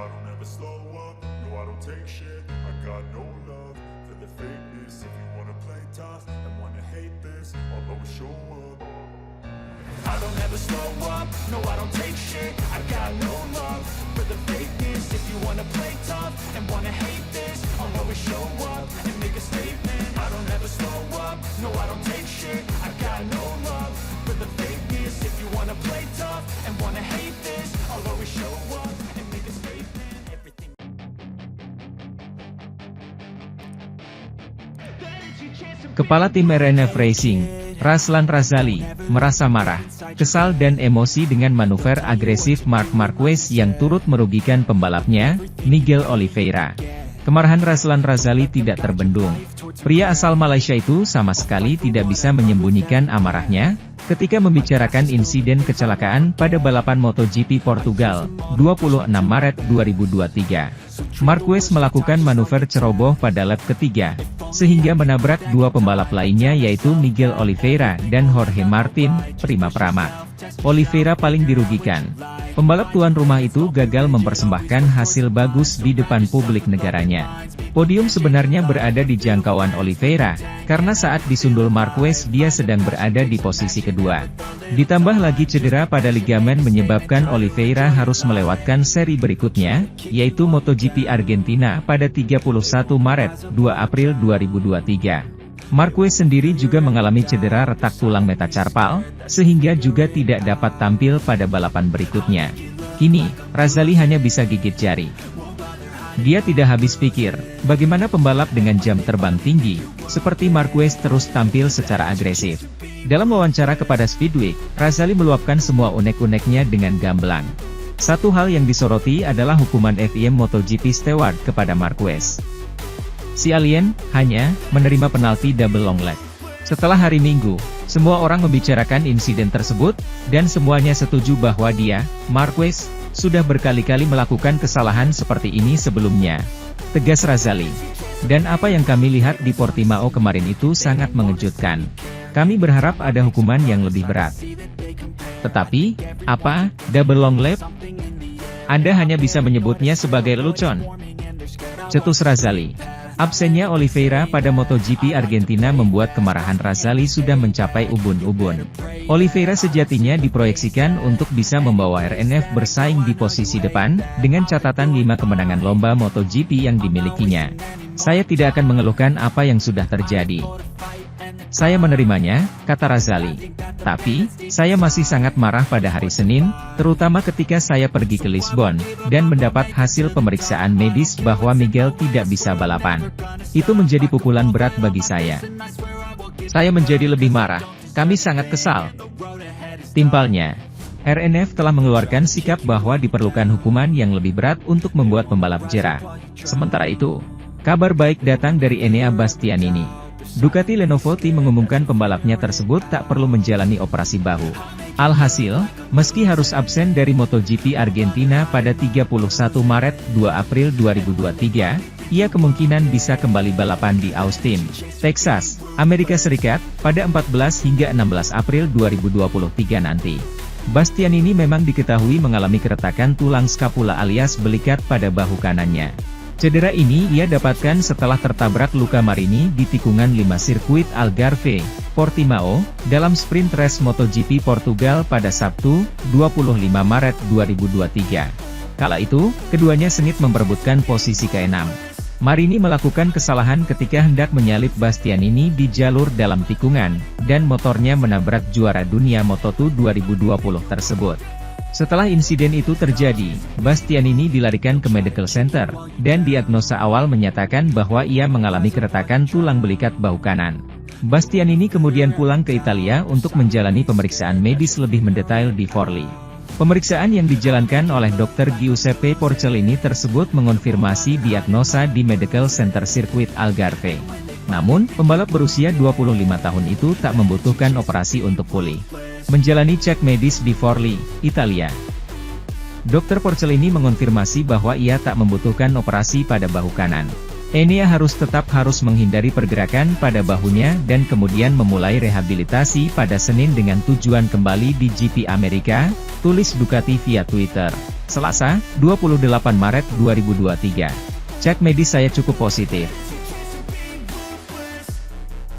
I don't ever slow up, no I don't take shit. I got no love for the fakeness. If you wanna play tough and wanna hate this, I'll always show up. I don't ever slow up, no I don't take shit. I got no love for the fakeness. If you wanna play tough and wanna hate this, I'll always show up and make a statement. I don't ever slow up, no I don't take shit. I got no love for the fakeness. If you wanna play tough and wanna hate this, I'll always show up and make a statement. Everything. Kepala tim RNF Racing, Razlan Razali, merasa marah, kesal dan emosi dengan manuver agresif Marc Marquez yang turut merugikan pembalapnya, Miguel Oliveira. Kemarahan Razlan Razali tidak terbendung. Pria asal Malaysia itu sama sekali tidak bisa menyembunyikan amarahnya, ketika membicarakan insiden kecelakaan pada balapan MotoGP Portugal, 26 Maret 2023. Marquez melakukan manuver ceroboh pada lap ketiga, sehingga menabrak dua pembalap lainnya yaitu Miguel Oliveira dan Jorge Martin, Prima Prama. Oliveira paling dirugikan. Pembalap tuan rumah itu gagal mempersembahkan hasil bagus di depan publik negaranya. Podium sebenarnya berada di jangkauan Oliveira, karena saat disundul Marquez dia sedang berada di posisi kedua. Ditambah lagi cedera pada ligamen menyebabkan Oliveira harus melewatkan seri berikutnya, yaitu MotoGP Argentina pada 31 Maret, 2 April 2023. Marquez sendiri juga mengalami cedera retak tulang metacarpal, sehingga juga tidak dapat tampil pada balapan berikutnya. Kini, Razali hanya bisa gigit jari. Dia tidak habis pikir, bagaimana pembalap dengan jam terbang tinggi, seperti Marquez terus tampil secara agresif. Dalam wawancara kepada Speedweek, Razali meluapkan semua unek-uneknya dengan gamblang. Satu hal yang disoroti adalah hukuman FIM MotoGP Stewart kepada Marquez. Si alien hanya menerima penalti double long lap. Setelah hari Minggu, semua orang membicarakan insiden tersebut, dan semuanya setuju bahwa dia, Marquez, sudah berkali-kali melakukan kesalahan seperti ini sebelumnya. Tegas Razali. Dan apa yang kami lihat di Portimao kemarin itu sangat mengejutkan. Kami berharap ada hukuman yang lebih berat. Tetapi, apa, double long lap? Anda hanya bisa menyebutnya sebagai lelucon. Cetus Razali. Absennya Oliveira pada MotoGP Argentina membuat kemarahan Razali sudah mencapai ubun-ubun. Oliveira sejatinya diproyeksikan untuk bisa membawa RNF bersaing di posisi depan, dengan catatan 5 kemenangan lomba MotoGP yang dimilikinya. Saya tidak akan mengeluhkan apa yang sudah terjadi. Saya menerimanya, kata Razali. Tapi, saya masih sangat marah pada hari Senin, terutama ketika saya pergi ke Lisbon, dan mendapat hasil pemeriksaan medis bahwa Miguel tidak bisa balapan. Itu menjadi pukulan berat bagi saya. Saya menjadi lebih marah, kami sangat kesal. Timpalnya, RNF telah mengeluarkan sikap bahwa diperlukan hukuman yang lebih berat untuk membuat pembalap jera. Sementara itu, kabar baik datang dari Enea Bastianini. Ducati Lenovo Team mengumumkan pembalapnya tersebut tak perlu menjalani operasi bahu. Alhasil, meski harus absen dari MotoGP Argentina pada 31 Maret 2 April 2023, ia kemungkinan bisa kembali balapan di Austin, Texas, Amerika Serikat, pada 14 hingga 16 April 2023 nanti. Bastianini memang diketahui mengalami keretakan tulang skapula alias belikat pada bahu kanannya. Cedera ini ia dapatkan setelah tertabrak Luca Marini di tikungan 5 sirkuit Algarve, Portimao, dalam sprint race MotoGP Portugal pada Sabtu, 25 Maret 2023. Kala itu, keduanya sengit memperebutkan posisi ke-6. Marini melakukan kesalahan ketika hendak menyalip Bastianini di jalur dalam tikungan, dan motornya menabrak juara dunia Moto2 2020 tersebut. Setelah insiden itu terjadi, Bastianini dilarikan ke medical center, dan diagnosa awal menyatakan bahwa ia mengalami keretakan tulang belikat bahu kanan. Bastianini kemudian pulang ke Italia untuk menjalani pemeriksaan medis lebih mendetail di Forlì. Pemeriksaan yang dijalankan oleh Dr. Giuseppe Porcellini tersebut mengonfirmasi diagnosa di Medical Center Sirkuit Algarve. Namun, pembalap berusia 25 tahun itu tak membutuhkan operasi untuk pulih. Menjalani cek medis di Forlì, Italia. Dr. Porcellini mengonfirmasi bahwa ia tak membutuhkan operasi pada bahu kanan. Enea harus menghindari pergerakan pada bahunya dan kemudian memulai rehabilitasi pada Senin dengan tujuan kembali di GP Amerika, tulis Ducati via Twitter. Selasa, 28 Maret 2023. Cek medis saya cukup positif.